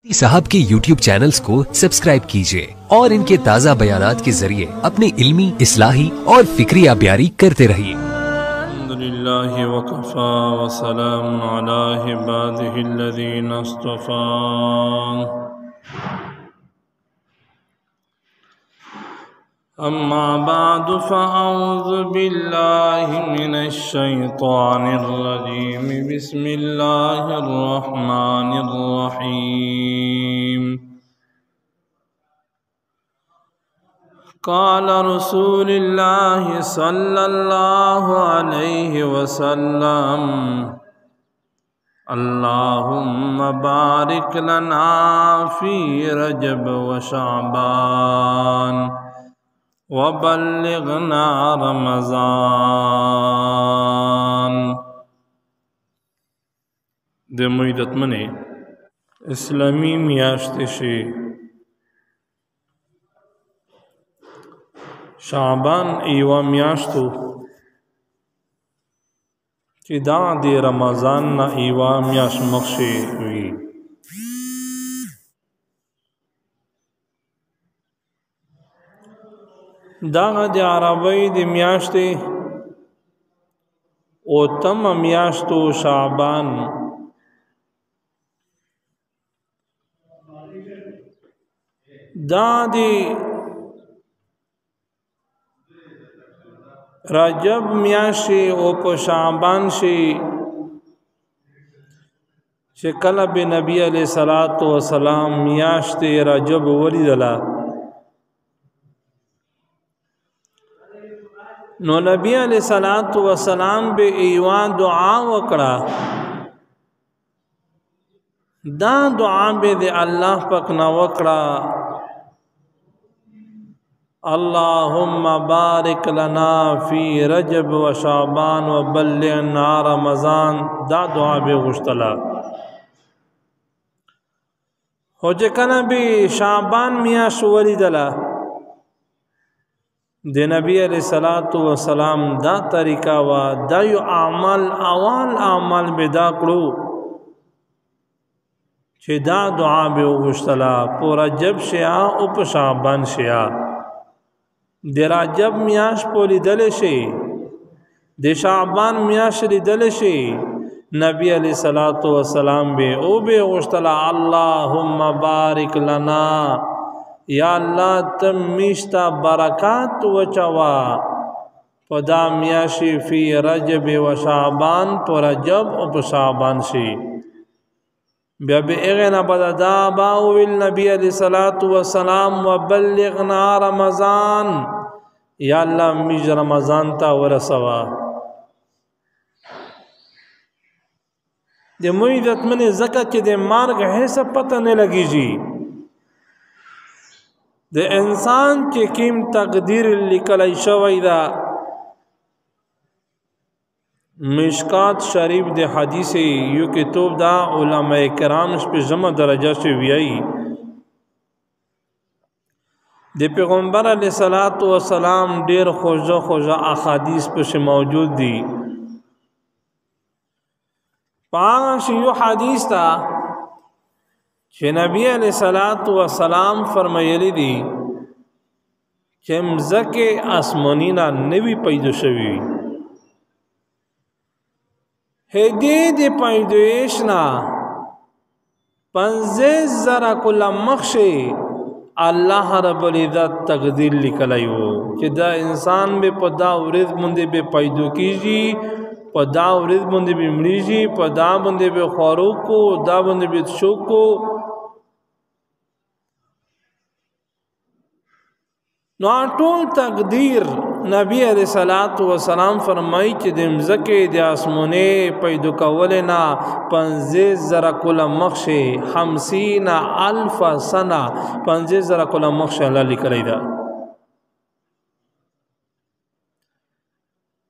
साहब के YouTube channels को सब्सक्राइब कीजिए और इनके ताज़ा बयानात के जरिए अपने इल्मी, इस्लाही और फिक्री अब्यारी करते रहिए। अल्हम्दुलिल्लाहि वकफ़ा वसलामुन अला इबादिहिल्लज़ीना इस्तफ़ा। अम्मा बादु फ़अऊज़ु बिल्लाहि मिनश शैतानिर रजीम। बिस्मिल्लाहिर रहमानिर रहीम। क़ाल रसूलुल्लाहि सल्लल्लाहु अलैहि वसल्लम अल्लाहुम्मा बारिक लना फ़ी रजब व शअबान व बल्लिग़ना रमज़ान। दे मुइदतमने इस्लामी मियाश्त शे शाबान एवा मियाश्तो कि दा दे रमज़ान ना एवा मियाश मख्शे वी। दागा दे अरबई दे मियाश्ते ओ तम मियाश्तो शाबान दा दे रजब मियाशे ओ प शाबान शे कल बे नबी अलैहिस्सलातु वस्सलाम मियाश्ते रजब वलिदला नो नबी अलैहिस्सलातु वस्सलाम बे एवा दुआ वकड़ा। दा दुआ बे दे अल्लाह पक न वकड़ा अल्लाहुम्मा बारिक लना फ़ी रजब व शाबान व बल्लिग़ना रमज़ान। दा दुआ बे गुश्तला हो जकना भी शाबान मियाश वलिदला दे नबी अलैहिस्सलातु वस्सलाम दा तरीका व दा यु आमल अवाल आमल बेदा करो छे दा दुआ बे गुश्तला पो रजब शिया उप शाबान शिया दे रजब मियाश पोली दले शे दे शाबान मियाश दले शे नबी अलैहिस्सलातु वस्सलाम बे ओ बे गुश्तला अल्लाहुम्मा बारिक लना या अल्लाह तम मिश्ता बरकात वचवा पदा मियाशी फ़ी रजब व शाबान पर रजब उप शाबान शे बे एगना बदा बाउल नबी अलैहिस्सलातु वस्सलाम व बल्लिग़ना रमज़ान या अल्लाह मिज रमज़ान ता वरसवा। दे मुइदत मने ज़का के दे मार्ग है सब पता नहीं लगी जी दे इंसान के किम तकदीर लिखल शवैदा मिशकात शरीफ दे हदीस यू किताब दा उलमा किराम पे जमा दरजा से वियाई दे पैगम्बर अलैहिस्सलातु वस्सलाम डेर खोजा खोजा अहादीस पे से मौजूद दी। पांच यू हदीस था कि नबी अलैहिस्सलातु वस्सलाम फरमायली दी कि मज़के आसमानीना नवी पैदा शवी हेदी दे पैदाइशना 50,000 कुल मख्शे अल्लाह रब्बुल इज़्ज़त तकदीर लिखलायो कि दा इंसान बे पदा उरिद मुंदे बे पैदा कीजी पदा उरिद मुंदे बे मरीजी पदा मुंदे बे खौरूक को दा मुंदे बे शोक को नाटोल तकदीर नबी अलैहिस्सलातु वस्सलाम फरमाई कि दिमज़के दे आसमाने पैदा कवलना 50,000 कुल मख्शे 50,000 सना 50,000 कुल मख्शे अल्लाह लिखलाइदा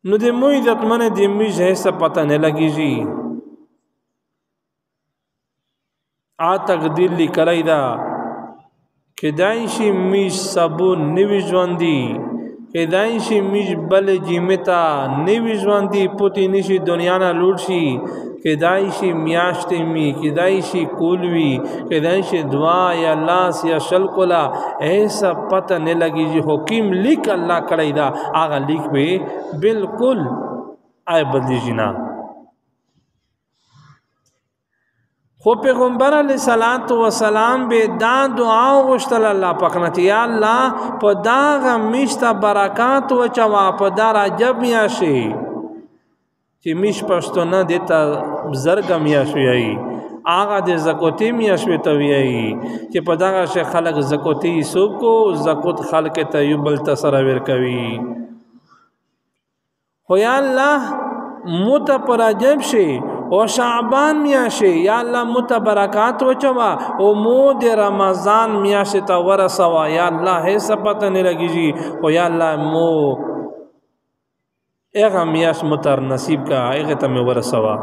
नु दे मुइदत मने दे मिज है सब पता नहीं लगी जी आ तकदीर लिखलाइदा कि दाइशी मिज सबू निविजवंदी कि दाइशी मिज बल जिमिता निविजवंदी पुती निशी दुनिया ना लूटशी کدای شي میاشتې می کدای شي کولوي کدای شي دعا یا لاس یا شل کولا ایسا پتہ نه لګي حکیم لیک الله کړی دا هغه لیک به بالکل آی بدلی جنا خو پیغمبر علیہ الصلوۃ والسلام به دا دعا غوښتل الله پاک نه یا الله په دا غمیشته برکات او چوا په دا رجب یا شي چې میش پښتونه دیتا زرګم یا شوی آغا د زکوتی میا شوی ته وی چې په دا شي خلق زکوتی سو کو زکوت خلق ته یبل تصور کوي خو یا الله مت پر رجب شي او شعبان میاشه یا الله متبرکات وچوا او مود رمضان میاشه تا ورسوا یا الله هي سپت نه لګیږي او یا الله مو اغه میاش متر نصیب کا اغه ته ورسوا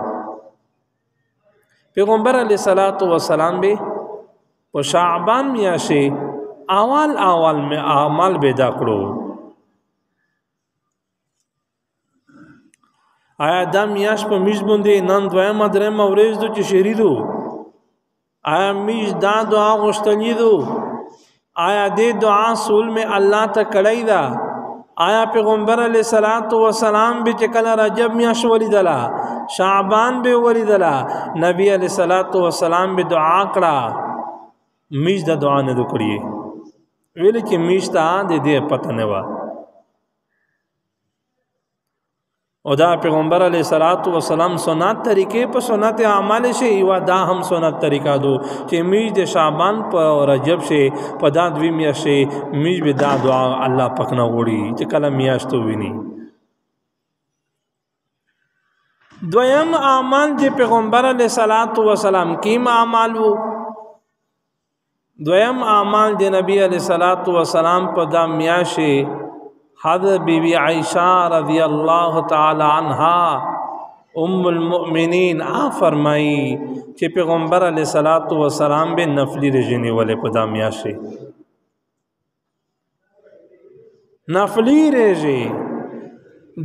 پیغمبر علیہ الصلوۃ والسلام به او شعبان میاشه اول میں اعمال پیدا کړو آیا دا میاش په میش باندې نن دویم دریم ورځ دو چې شریدو آیا میش دا دعا غوښتنی دو آیا دې دعا سول میں الله ته کړی دا آیا پیغمبر علیہ الصلوۃ والسلام به چې کله رجب میاش ولیدلا شعبان به ولیدلا نبی علیہ الصلوۃ والسلام به دعا کړه میش دا دعا نه وکړي ویل چې میش ته دې پته نه و او دا پیغمبر علیہ الصلوۃ والسلام سنت طریقې په سنت اعمال شي و دا هم سنت طریقہ دو چې میج د شعبان په رجب شي په دا دوی میاشتې میج به دا دعا الله پاک نه وړي چې کله میاشتو ویني دویم اعمال د پیغمبر علیہ الصلوۃ والسلام کیم اعمال وو دویم اعمال د نبی علیہ الصلوۃ والسلام په دا میاشتې حضرت بی بی عائشہ رضی اللہ تعالی عنہا ام المؤمنین فرمائی کہ پیغمبر علیہ الصلوۃ والسلام به نفلی رجنی والے پدا میاشے نفلی رجی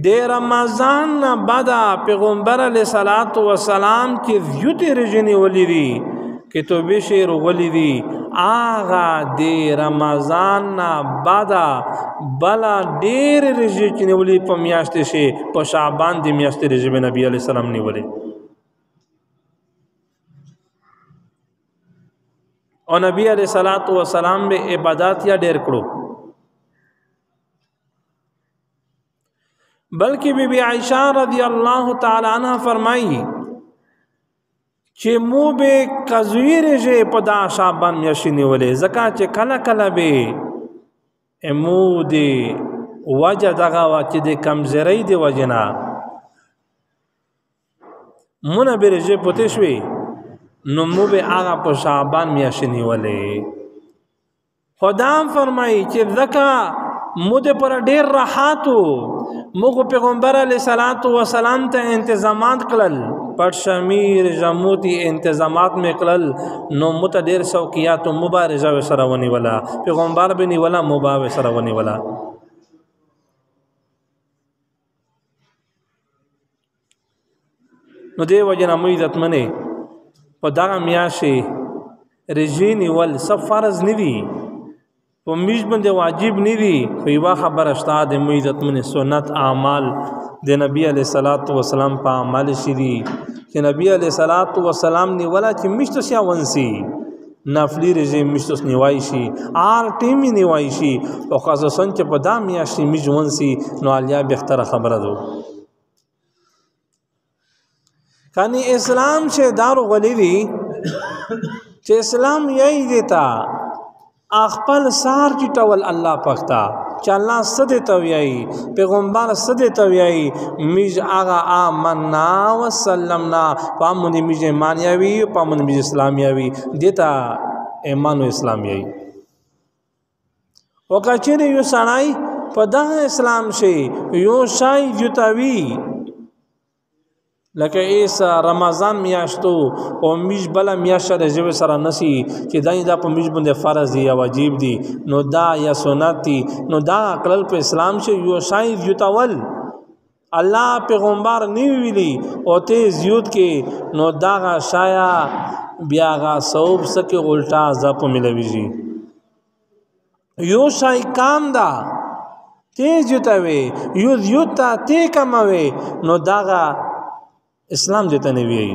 دے رمضان بعد پیغمبر علیہ الصلوۃ والسلام کی زیوت رجنی ولی دی کہ تو بشیر ولی دی آغا دے رمضان بعد بلا ډیر رجی چې نیولې په میاشتې شي په شعبان دی میاشتې رجی به نبی علیہ السلام نیولې او نبی علیہ الصلوۃ والسلام به عبادت یا ډیر کړو بلکہ بی بی عائشہ رضی اللہ تعالی عنہ فرمائی چې مو به کزویر جه په دا شعبان میاشتې نیولې زکه چې کله کله به امودی وجه دغه چې د کمزری دی وجنا مونږ به رجه پته شوي نو مو به هغه په شعبان میاشتې نیولې خدام فرمایي چې ځکه مو د پر ډیر راحتو موږ پیغمبر علیہ الصلوۃ والسلام ته انتظامات کړل پټ شمیر جموتی انتظامات میں کړل نو متدیر شوقیات مبارزه سره ونی ولا پیغمبر بنی ولا مبارزه سره ونی ولا نو دی وجنا مو عزت منه په دا میاشي رجینی ول سب فرض ندی په میش باندې واجب ندی خو یو خبر اشتا د مو عزت منه سنت اعمال د نبی علیہ الصلوۃ والسلام په اعمال شری چې نبی علیہ الصلوۃ والسلام نی ولا چې مشت سیا ونسی نافلی رژیم مشت نیوای شي آر ټیمی نیوای شي او خاصه چې په دام میاشتې میج ونسی نو الیا بهتره خبره دو کانی اسلام سے دارو غلی دی چې اسلام یی دیتا اخپل سار چټول الله پختا چې الله صد تویای پیغمبر صد تویای میج آغا آمنا وسلمنا پامن میج مانیاوی پامن میج اسلامیاوی دیتا ایمان و اسلامیای وکچری یو سړای په دغه اسلام شي یو شای جوتاوی لکه ایسا رمضان میاشتو او میش بلا میاشت د جو سره نسی چې دای دا په میش باندې فرض دی یا واجب دی نو دا یا سنت دی نو دا عقل په اسلام شي یو شای یوتاول الله پیغمبر نیو ویلی او ته زیوت کې نو داغه شایا بیاغه صوب سکه الټا زپ ملويږي یو شای کام دا تیز یوتوي یو یوتا تی کموي نو داغه اسلام دته نه وی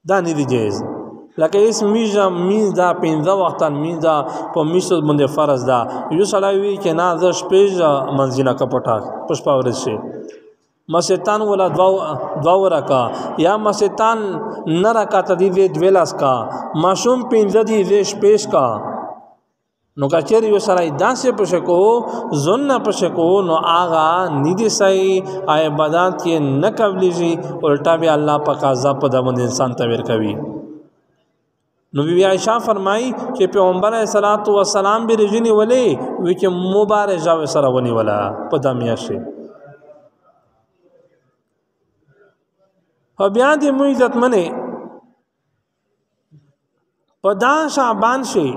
دا نه دی جایز لکه اس میجا مين دا پنځه وختان مين دا په میشت باندې فرض دا یو سړی وی چې نه د شپې منځینه کپټا پښپا ورشي مسیتان ولا دوا رکا یا مسیتان نه رکا تدی دویلاس کا ماشوم پنځه دی ویش پیش کا نو کچری یو سړی داسې پښکو زن پښکو نو آغا ندی سای عبادت کې نه قبلېږي الټا به الله پاک عذاب په دمن انسان ته ور کوي نو بی عائشہ فرمائی چې پیغمبر صلوات و سلام به رجنی ولې وی چې مبارک جاو سره ونی ولا پدامیا شي او بیا دې مو عزت منه پدا شعبان شي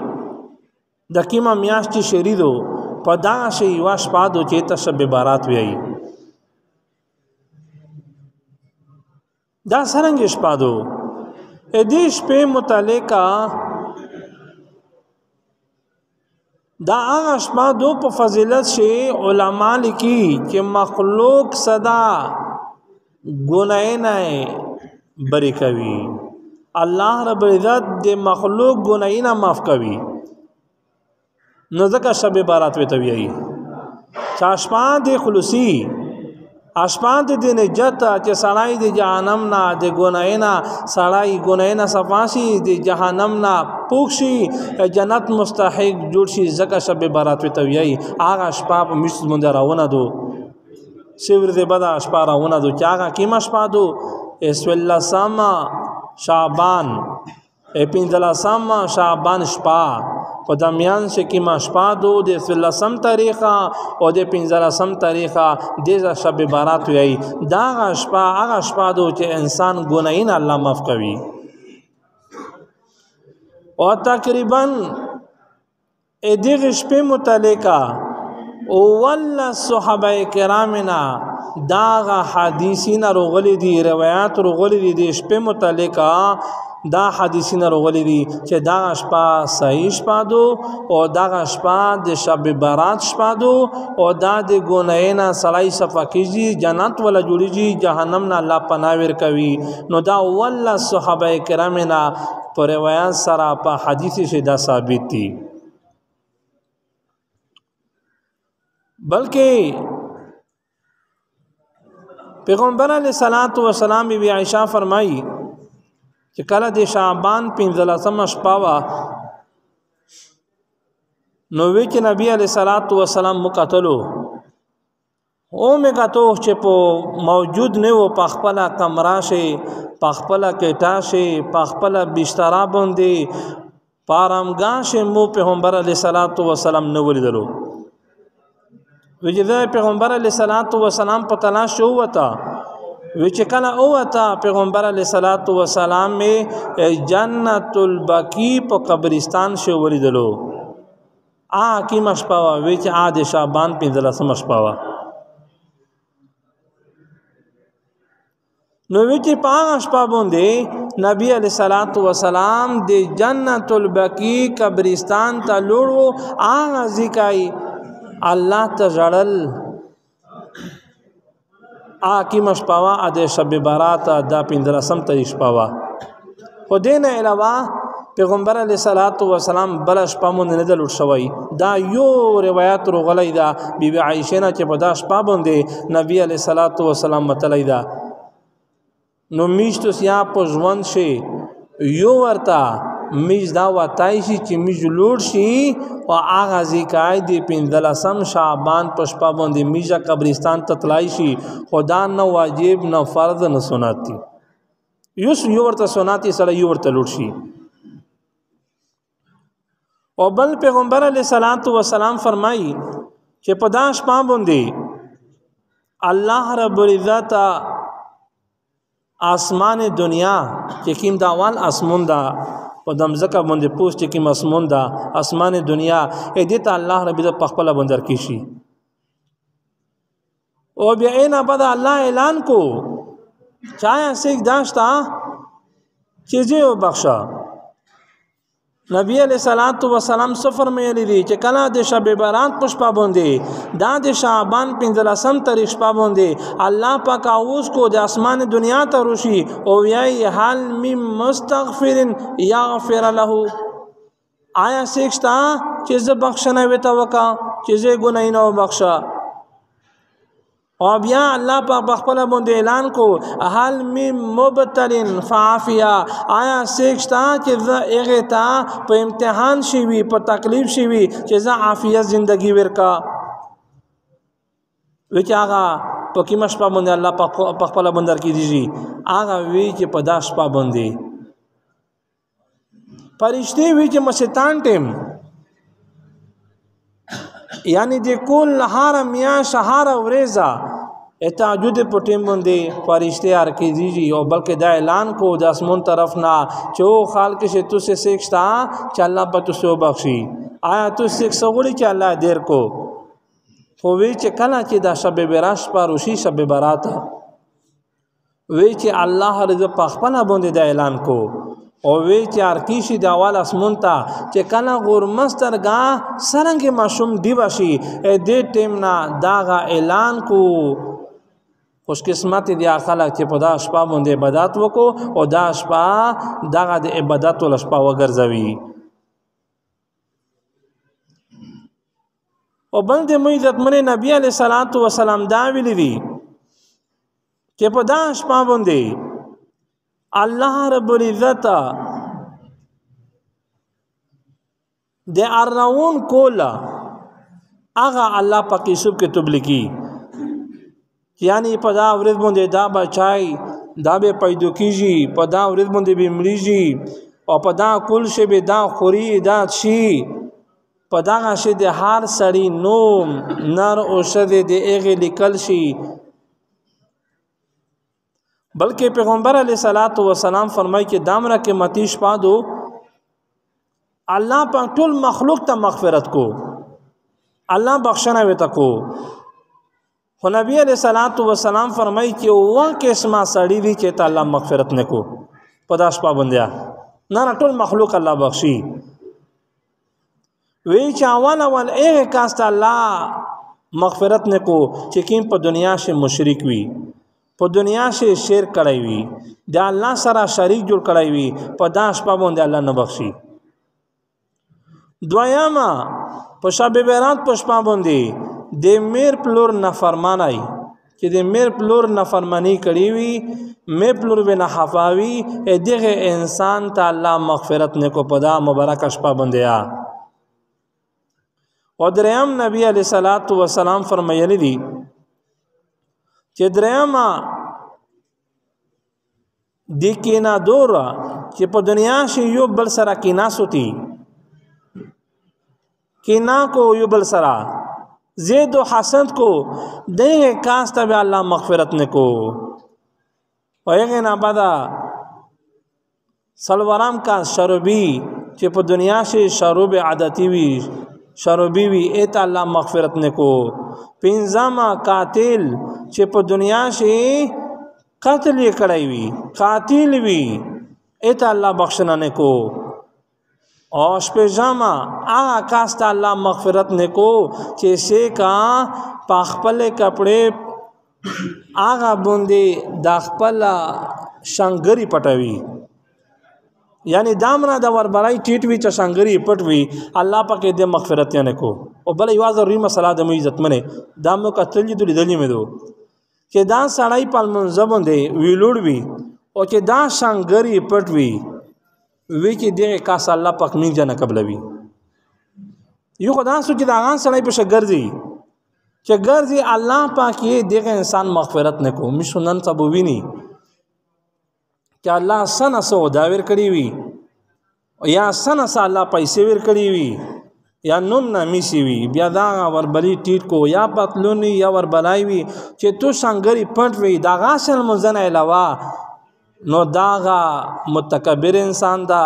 د کیما میاشتي شریدو پدا شي واش پادو چې تشب بارات وی دا سرنګ شپادو ادیش په متعلقه دا هغه شپه دو په فضیلت شي علما لیکي چې مخلوق صدا ګناه نه بری کوي الله رب عزت د مخلوق ګناه نه معاف کوي نو ځکه شب بارات وي توي چاشپان د خلوصي اشپان د نجات چې سړی د جهنم نه د ګناه نه سړی ګناه نه صفاشي د جهنم نه پوښي جنت مستحق جوړ شي زکه شب بارات وي هغه شپه په مشت مونږ راونه دو سیور دې بدا شپه راونه دو چې هغه کیما شپه دو اسولا سما شعبان اپینځلا سما شعبان شپه په دمیان شي کې مشپادو د سلسم تاریخه او د 15 تاریخه د شب بارات وی دا غشپا هغه شپادو چې انسان ګناین الله معاف کوي او تقریبا دغه شپه متعلقه او ول صحابه کرامنا دا حدیثین رغلی دي روایت رغلی دي د شپه متعلقه دا حدیثین رغلی دي چې دا شپه صحیح شپه دو او دا شپه د شب بارات شپه دو او دا د ګناینه سړی صفکیږي جنت ولا جوړیږي جهنم نه الله پناویر کوي نو دا ول صحابه کرامنا پر روایت سره په حدیث شدا ثابت دي بلکې پیغمبر علیہ الصلوۃ والسلام بی عائشہ فرمائی چې کله د شعبان 15 شپه وا نو وی چې نبی علیہ الصلوۃ والسلام مقتلو او مګاتو چې په موجود نه و په خپل کمره شي په خپل کټا شي په خپل بستر باندې پارامګا شي مو پیغمبر علیہ الصلوۃ والسلام نو ولیدلو وجدا پیغمبر علیہ الصلوۃ والسلام په تلاش شو وتا وچ کله اوتا پیغمبر علیہ الصلوۃ والسلام میں جنت البقیع په قبرستان شو ولیدلو کی مشپاوا وچ د شعبان 15 مشپاوا نو وچ په شپه باندې نبی علیہ الصلوۃ والسلام د جنت البقیع قبرستان ته لورو ذکای الله تجړل کی مشپاوا د شب بارات د 15 تاریخ شپاوا خو دین علاوه پیغمبر علیہ الصلوۃ والسلام بل شپه مونږ نه دلور شوی دا یو روایت رغلی دا بی بی عائشہ نه چې په دا شپه باندې نبی علیہ الصلوۃ والسلام متلی دا نو میشتو سیا په ژوند شي یو ورتا میز دا واتای شي چې میز لوړ شي او هغه ځکای دی 15 شعبان پشپا باندې میجا قبرستان ته تلای شي خدا نه واجب نه فرض نه سنت دي یو ورته سنت سره یو ورته لوړ شي او بل پیغمبر علیہ الصلوۃ والسلام فرمایي چې په داش پا باندې الله رب العزت آسمان دنیا چې کیم داوال اسمون دا په دمزکه باندې پوسټ کې مسمون دا اسمان دنیا دې ته الله رب دې په خپل بندر کې شي او بیا اینا بعد الله اعلان کو چایا سیک داشتا چیزیں او بخشا نبی علیہ الصلوۃ والسلام سفر میں لیدي چې کله د شب برات پشپا باندې دا د شعبان 15 تاریخ شپه باندې الله پاک اوس کو د اسمان دنیا ته روشي او یای حال مم مستغفر یغفر له آیا سیکشتا چې ز بخښنه وته وکا چې ز ګناه نه بخښا او بیا الله پاک خپل باندې اعلان کو حال مم مبتلن فعافیا آیا سیکشتا چې ز هغه تا په امتحان شي وي په تکلیف شي وي چې ز عافیت ژوندۍ ورکا وچاغه په کې مشپا باندې الله پاک خپل باندې کې دیږي هغه وی چې په داش پا باندې فرشتي وی چې مشتان ټیم یعنی د کول نهار میا شهار ورزا تهجد په ټیم باندې فرشتي هر کې دیږي او بلکې دا اعلان کو د اسمن طرف نه چو خالق شه تو سے سیکشتا چې الله په تو بخشي آیا تو سیک سوړي چې الله دیر کو خو وی چې کله چې دا شب براش پر روشي شب برات وی چې الله رضا په خپل باندې دا اعلان کو او وی چې ارکیشي د اول اسمن ته چې کله غورمسترګه سرنګ ماشوم دی بشي دې ټیم نه داغه اعلان کو خوش قسمت دی خلک چې په دا شپه باندې عبادت وکړو او دا شپه دغه د عبادت ول شپه وګرځوي او بل د مې عزت منه نبی علیہ الصلوۃ والسلام دا ویلي دي چې په دا شپه باندې الله رب العزت د ارنون کولا اغه الله پاک یوسف کې تبلیغي یعنی په دا ورځ باندې دا بچای دا به پیدا کیږي په دا ورځ باندې به مړیږي او په دا کول شی به دا خوري دا شي په دا شی د هر سړی نوم نر او شذ د اغه لیکل شي بلکہ پیغمبر علیہ الصلوۃ والسلام فرمائی کہ دامرا کے متیش پا دو اللہ پاک ټول مخلوق ته مغفرت کو اللہ بخشنه وته کو خو نبی علیہ الصلوۃ والسلام فرمائی کہ وہ قسمه سړی دی چې ته الله مغفرت نه کو پداش پا بندیا نه ټول مخلوق الله بخشي وی چاوان اول ایک کاست الله مغفرت نه کو چې کیم په دنیا سے مشرک وی په دنیا سے شرک کړی وي د الله سره شریک جوړ کړی وي په داش په باندې الله نه بخشي دویما په شب برات په شپه باندې د میر پلور نافرمانی چې د میر پلور نافرمانی کړی وي مې پلور به نه حفاوي دغه انسان ته الله مغفرت نه کو په دا مبارک شپه باندې او دریم نبی علیہ الصلوۃ والسلام فرمایلی دي چې درېما د کینا دور چې په دنیا شي یو بل سره کینا سوتی کینا کو یو بل سره زید و حسد کو دغه کاسته به الله مغفرت نکو وایغه نه بعد سلورام کا شربی چې په دنیا شي شرب عادتي وي شربی وي ایت الله مغفرت نکو پنځما قاتل چې په دنیا شي قتل یې کړی وي قاتل وي ایت الله بخښنه نکو او شپږما هغه کاست الله مغفرت نکو چې سه کا پخپل کپڑے هغه باندې د خپل شنګری پټوي یعنی دامنا د وربلای ټیټ وی چې شنګری پټوي الله پاک دې مغفرت نه کو او بل یواز ری مسله د مې عزت منه دامو کتل دې لیدلې مې دو چې دا سړی په منځ باندې ویلوړ وی او چې دا شنګری پټوي وی چې دې کاس الله پاک مين جن قبلوي یو خدای سو چې دا غان سړی په شګرځي چې ګرځي الله پاک یې دغه انسان مغفرت نه کو مې سنن سبو ویني چې الله سن سو دا ور کړی وي یا سن سه الله پیسې ور کړی وي یا نوم نامي سی وي بیا دا ور بلی ټیټ کو یا پتلونی یا ور بلای وي چې تو څنګهري پټ وي دا غاسل مزنه علاوه نو داغه متکبر انسان دا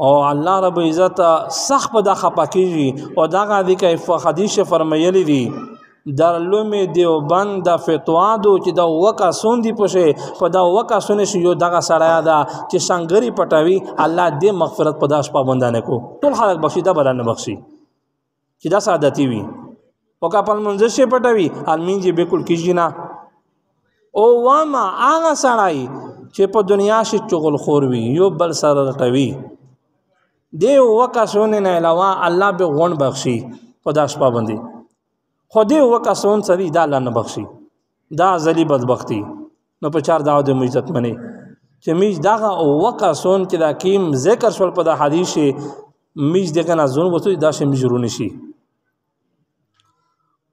او الله رب عزت سخت په د خپکیږي او داغه د کیف حدیث فرمایلی دي دارالعلوم دیوبند د فتوا دو چې دا وکا سون دی پشه په دا وکا سونه شي یو دغه سړی دا چې څنګهري پټوي الله دې مغفرت په داش پابندانه کو ټول خلک بخشي دا بدن بخشي چې دا سعادتي وي وکا په منځ شي پټوي المین جی بالکل کیږي نه او واما هغه سړی چې په دنیا شي چغل خور وي یو بل سره رټوي دی وکا سونه نه علاوه الله به غون بخشي په داش پابندي خو دی وکا سون سری دا الله نه بخشي دا ذلی بدبختی نو په چار داو د عزت منی چې میج داغه او وکا سون کې دا کیم ذکر شول په د حدیث میج دغه نه زون وته دا شی مجرون شي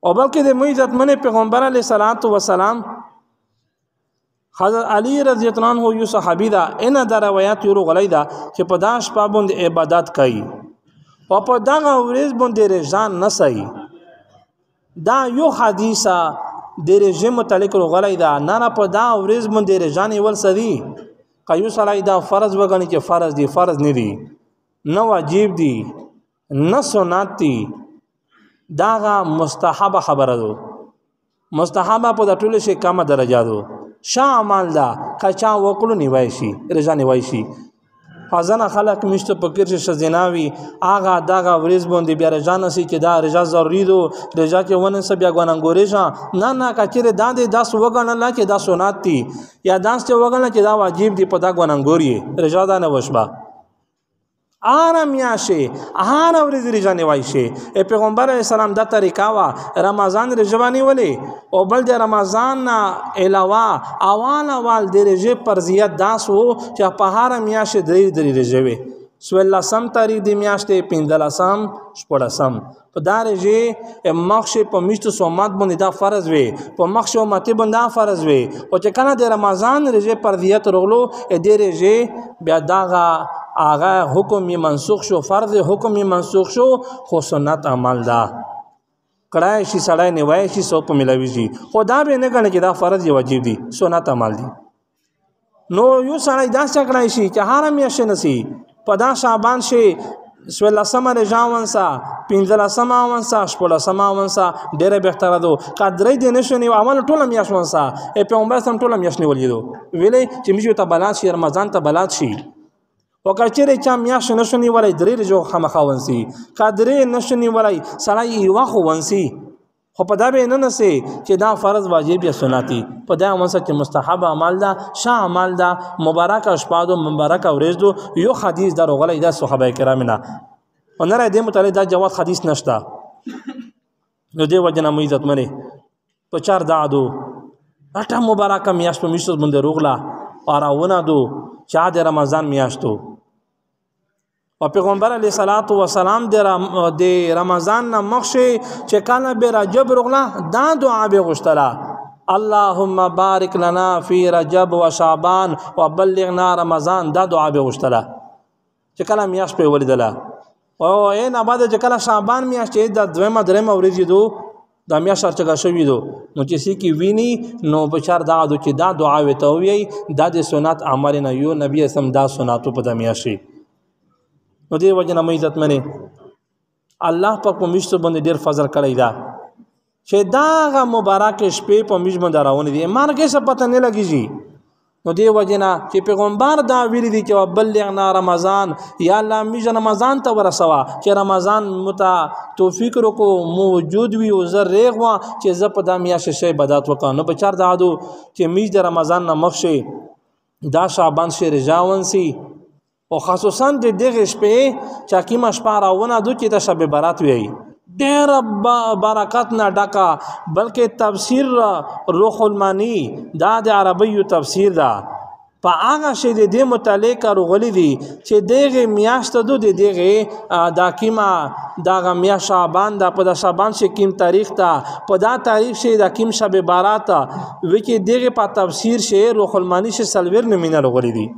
او بلکې د عزت منی پیغمبر علی صلوات و سلام حضرت علی رضی الله عنه یو صحابی دا ان د روایت یو غلیدا چې په داش پابند عبادت کوي او په دغه ورځ باندې رضان نه سي دا یو حدیثه د رژیم متعلق غلی دا نه په دا ورځ باندې رضان ول سدي کایو سړی دا فرض وګڼي چې فرض دی فرض نه دی نه واجب دی نه سنت دی دا مستحب خبره ده مستحب په د ټول شي کمه درجه ده شامل دا کچا وکړو نیوي شي رضان نیوي شي فازنه خلق مشته پکیر شه زناوي اغه داغه ورز باندې بیا رجان سي چې دا رجا ضروري دو رجا کې ونه سب بیا غوننګوري نه نه کچره داندې 10 وګڼل چې دا سنت دي یا 10 چې وګڼل چې دا واجب دي په دا غوننګوري رجا دا نه وشبا آرام یاشه هر ورځ رجانه وایشه پیغمبر اسلام دا طریقہ وا رمضان رجوانی ولی او بل د رمضان علاوه اول د رجه پرزیت داس وو چې په هر میاشه درې رجوي سوال سم تاریخ د میاشته پیندلسم شپړسم په دارجه مخشه په میشت سومات باندې دا فرض وي په مخشه ماته باندې فرض وي او چې کنه د رمضان رجه پرزیت رغلو د رجه بیا داغه آغا حکم می منسوخ شو فرض حکم می منسوخ شو خو سنت عمل دا کړای شي سړی نیوای شي سو په ملوي شي خدا به نه غنه چې دا فرض یا واجب دي سنت عمل دي نو یو سړی دا څه کړای شي چې حرام یې شنسي پدا شعبان شي سوال سمره ژوندسا پینځل سماونسا شپږ سماونسا ډېر بهتره دو قدرې دې نشونی عمل ټول میاشونسا پیغمبر سم ټول میاشنی ولیدو ویلې چې میجو ته بلات شي رمضان ته بلات شي وکړه چا میاش نشونی ولای درې جو خمخاونسي قدرې نشونی ولای سړی یو خو ونسي خو په دا به نه نسي چې دا فرض واجب یا سنتي په دا ومنځ کې مستحب عمل دا شاه عمل دا مبارک اشپادو مبارک ورځو یو حدیث دا غلې دا صحابه کرام نه ونره دې متعلق دا جواب حدیث نشتا نو دې وجنه مې عزت منه په چار دادو اټه مبارک میاش په میشت باندې روغلا اراونه دو چا د رمضان میاشتو او پیغمبر علیه صلوات و سلام د رمضان نه مخشه چې کله به رجب رغلا دا دعا به غشتلا اللهم بارک لنا فی رجب و شعبان وبلغنا رمضان دا دعا به غشتلا چې کله میاش په ولیدله او نه بعد چې کله شعبان میاشت د دویمه درېمه ورځې دو د میاشت چرګه شوی دو نو چې سی کی ویني نو بچار دا دو چې دا دعا وته وی د سنت عمل نه یو نبی اسلام دا سنتو په د میاشي نو دې وجنه مې عزت منه الله په مشت باندې ډیر فضل کړی دا چې دا مبارک شپې په مش باندې راونه دي مارګه څه پته نه لګیږي نو دې وجنه چې پیغمبر دا ویلي دي چې بلغنا رمضان یا الله مش رمضان ته ورسوا چې رمضان متا توفیق رکو موجود وي او زریغ وا چې ز په د میاشه شی بدات وکانو په چار دادو چې مش د رمضان نه مخشه دا شعبان شي رجاون سي او خصوصا د دغه شپې چې کیما شپه راونه دو چې د شب برات وي ډېر برکت نه ډکا بلکې تفسیر روح المانی دا د عربی تفسیر دا په هغه شی د دې متعلق غوړي دي چې دغه میاشت دو دغه دا کیما دا میا شعبان دا په شعبان شي کیم تاریخ تا په دا تاریخ شي دا کیم شب برات و چې دغه په تفسیر شی روح المانی شي سلور نمینه غوړي دي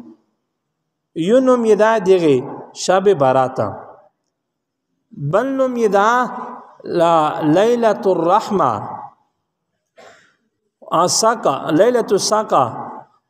یو نوم یې دا دغه شب برات بل نوم یې دا لیلۃ الرحمه اساکا لیلۃ الساکا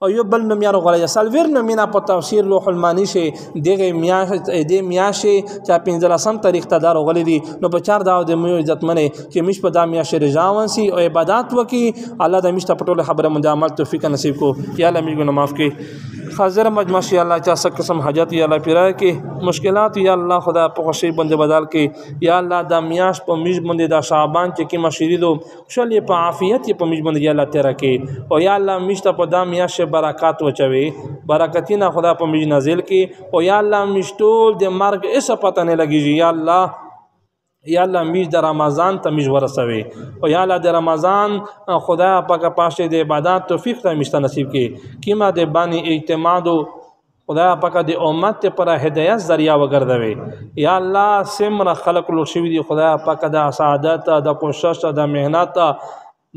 او یو بل نوم یې راغلی سلویر نومونه په تفسیر لوح المانی شي دغه میاشتې چې 15 تاریخ ته دا راغلی دي نو په چار دا د مې عزتمنې چې مش په دا میاشتې رضاون سي او عبادت وکي الله د مشته پټوله خبره مونږ عمل توفیق نصیب کو یا الله موږ ګناه معاف کړي حاضر مجمع شي الله چا څه قسم حاجت یا الله پیرا کې مشکلات یا الله خدا په خوشي بنده بدل کې یا الله دا میاش په میش باندې دا شعبان چې کی مشری دو شل په عافیت په میش باندې یا الله تیرا کې او یا الله مشته په دا میاش برکات وچوي برکتینا خدا په میش نازل کې او یا الله مشتول د مرګ ایسه پته نه لګیږي یا الله یا الله میش د رمضان ته میش ورسوي او یا الله د رمضان خدا پاک پاشه د عبادت توفیق ته میشته نصیب کې کیما د بانی اعتماد خدا پاک د امت پر هدایت ذریعہ وګرځوي یا الله سمره خلق لور شوی دی خدا پاک د سعادت د کوشش د مهنت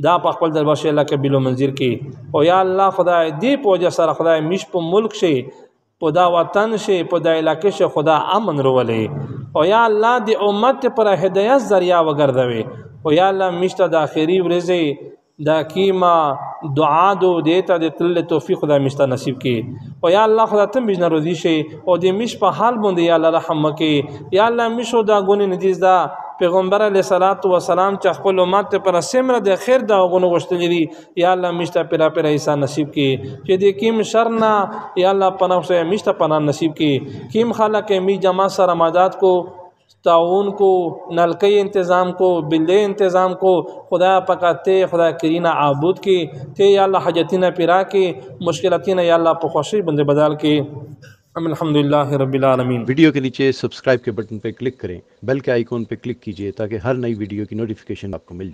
دا په خپل دربار شي الله قبول منظور کې او یا الله خدای دې پوجا سره خدای میش په ملک شي په دا وطن شي په دا علاقې شي خدا امن رولې او یا الله د امت پر هدایت ذریعہ وګرځوي او یا الله مشته د اخري ورځې دا کیما دعا دو دیتا د تل توفیق خدا مشته نصیب کې او یا الله خدا ته مجنه روزي شي او د مش په حال باندې یا الله رحم وکي یا الله مشو دا ګونې ندیز دا پیغمبر علیه الصلاۃ والسلام چې خپل امت پر سمره د خیر دا غونو غشتلی دي یا الله مشته پر ایسا نصیب کې چې د کیم شرنا یا الله پناه سه مشته پناه نصیب کې کیم خلق می جما سره مدد کو تعاون کو نلکی انتظام کو بلے انتظام کو خدا پکاتے خدا کرینا عابد کی تے یا اللہ حاجتینا پیرا کی مشکلاتینا یا اللہ په خوشی بندے بدال کی الحمدللہ رب العالمین ویڈیو کے نیچے سبسکرائب کے بٹن پہ کلک کریں بیل کے آئیکن پہ کلک کیجئے تاکہ ہر نئی ویڈیو کی نوٹیفیکیشن آپ کو مل جائے